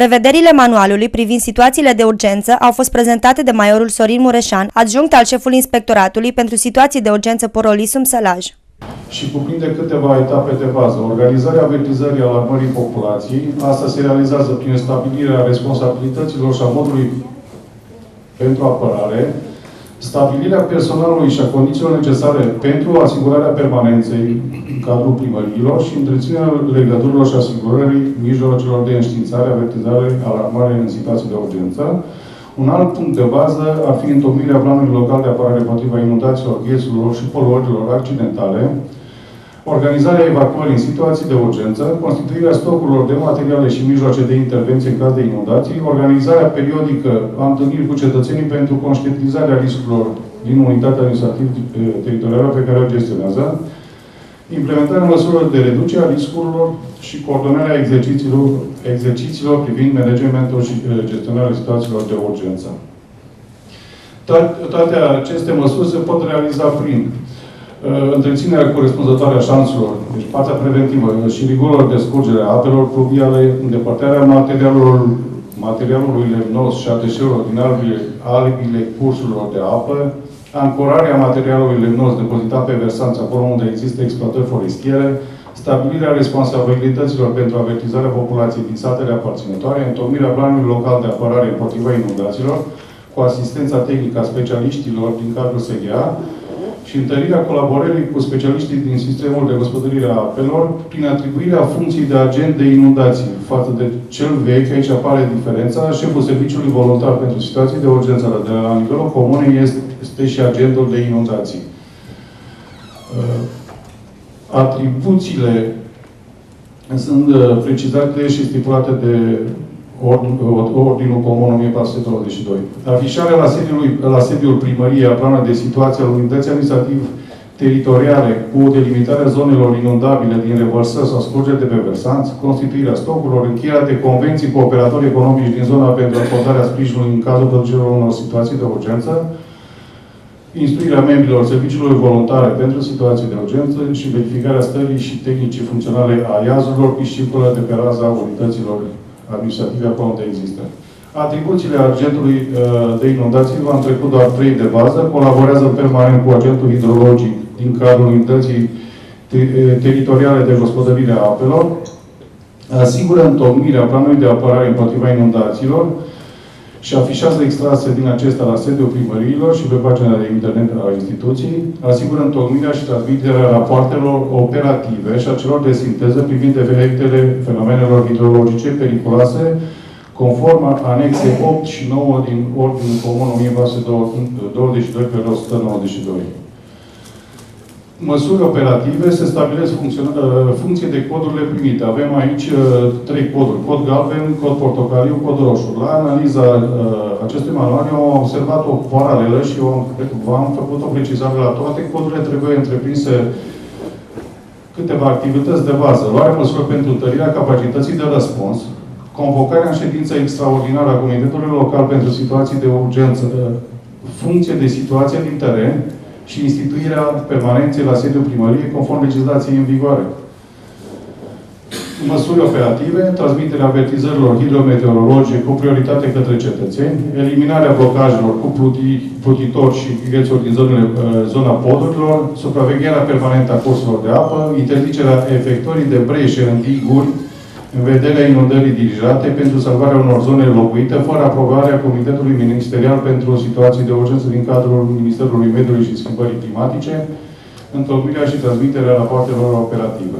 Prevederile manualului privind situațiile de urgență au fost prezentate de majorul Sorin Mureșan, adjunct al șefului Inspectoratului pentru situații de urgență Porolisum Sălaj. Și cuprinde câteva etape de bază. Organizarea avertizării alarmării populației. Asta se realizează prin stabilirea responsabilităților și a modului pentru apărare, stabilirea personalului și a condițiilor necesare pentru asigurarea permanenței în cadrul primăriilor și întreținerea legăturilor și asigurării mijloacelor de înștiințare, avertizare, alarmare în situații de urgență. Un alt punct de bază ar fi întocmirea planului local de apărare împotriva inundațiilor, ghețurilor și poluărilor accidentale, organizarea evacuării în situații de urgență, constituirea stocurilor de materiale și mijloace de intervenție în caz de inundații, organizarea periodică a întâlniri cu cetățenii pentru conștientizarea riscurilor din unitatea administrativ-teritorială pe care o gestionează, implementarea măsurilor de reducere a riscurilor și coordonarea exercițiilor privind managementul și gestionarea situațiilor de urgență. Toate aceste măsuri se pot realiza prin întreținerea corespunzătoare a șanțelor, deci partea preventivă și rigorilor de scurgere a apelor pluviale, îndepărtarea materialului lemnos și a deșeurilor din albile cursurilor de apă, ancorarea materialului lemnos depozitat pe versanți acolo unde există exploatări forestiere, stabilirea responsabilităților pentru avertizarea populației din satele aparținătoare, întocmirea planului local de apărare împotriva inundațiilor, cu asistența tehnică a specialiștilor din cadrul SGA, și întărirea colaborării cu specialiștii din sistemul de gospodărire a apelor prin atribuirea funcției de agent de inundații față de cel vechi. Aici apare diferența. Șeful Serviciului Voluntar pentru Situații de Urgență de la nivelul comunei este și agentul de inundații. Atribuțiile sunt precizate și stipulate de Ordinul Comun 1492. Afișarea la sediul primăriei a planului de situație al unității administrativ-teritoriale cu delimitarea zonelor inundabile din revărsări sau scurgeri de pe versanți, constituirea stocurilor, încheierea de convenții cu operatori economici din zona pentru acordarea sprijinului în cazul producerilor unor situații de urgență, instruirea membrilor serviciilor voluntare pentru situații de urgență și verificarea stării și tehnicii funcționale a iazurilor și circulă de pe raza unităților administrative acolo unde există. Atribuțiile agentului de inundații, v-am trecut doar 3 de bază, colaborează permanent cu agentul hidrologic din cadrul unității teritoriale de gospodărire a apelor, asigură întocmirea planului de apărare împotriva inundațiilor și afișează extrase din acesta la sediul primăriilor și pe pagina de internet a instituției, asigură întocmirea și transmiterea rapoartelor operative și a celor de sinteză privind efectele fenomenelor hidrologice periculoase, conform anexei 8 și 9 din Ordinul Comun 1422 pe 192. Măsuri operative se stabilesc funcție de codurile primite. Avem aici 3 coduri. Cod galben, cod portocaliu, cod roșu. La analiza acestui manual eu am observat o paralelă și v-am făcut o precizare la toate codurile. Trebuie întreprinse câteva activități de bază. Luarea măsură pentru întărirea capacității de răspuns, convocarea în ședință extraordinară a Comitetului Local pentru situații de urgență, funcție de situație din teren, și instituirea permanenței la sediul primăriei conform legislației în vigoare. Măsuri operative, transmiterea avertizărilor hidrometeorologice cu prioritate către cetățeni, eliminarea blocajelor cu plutitori și ghețuri din zona podurilor, supravegherea permanentă a cursurilor de apă, interzicerea efectuării de breșe în diguri în vederea inundării dirijate pentru salvarea unor zone locuite, fără aprobarea Comitetului Ministerial pentru situații de urgență din cadrul Ministerului Mediului și Schimbării Climatice, întocmirea și transmiterea rapoartelor operative.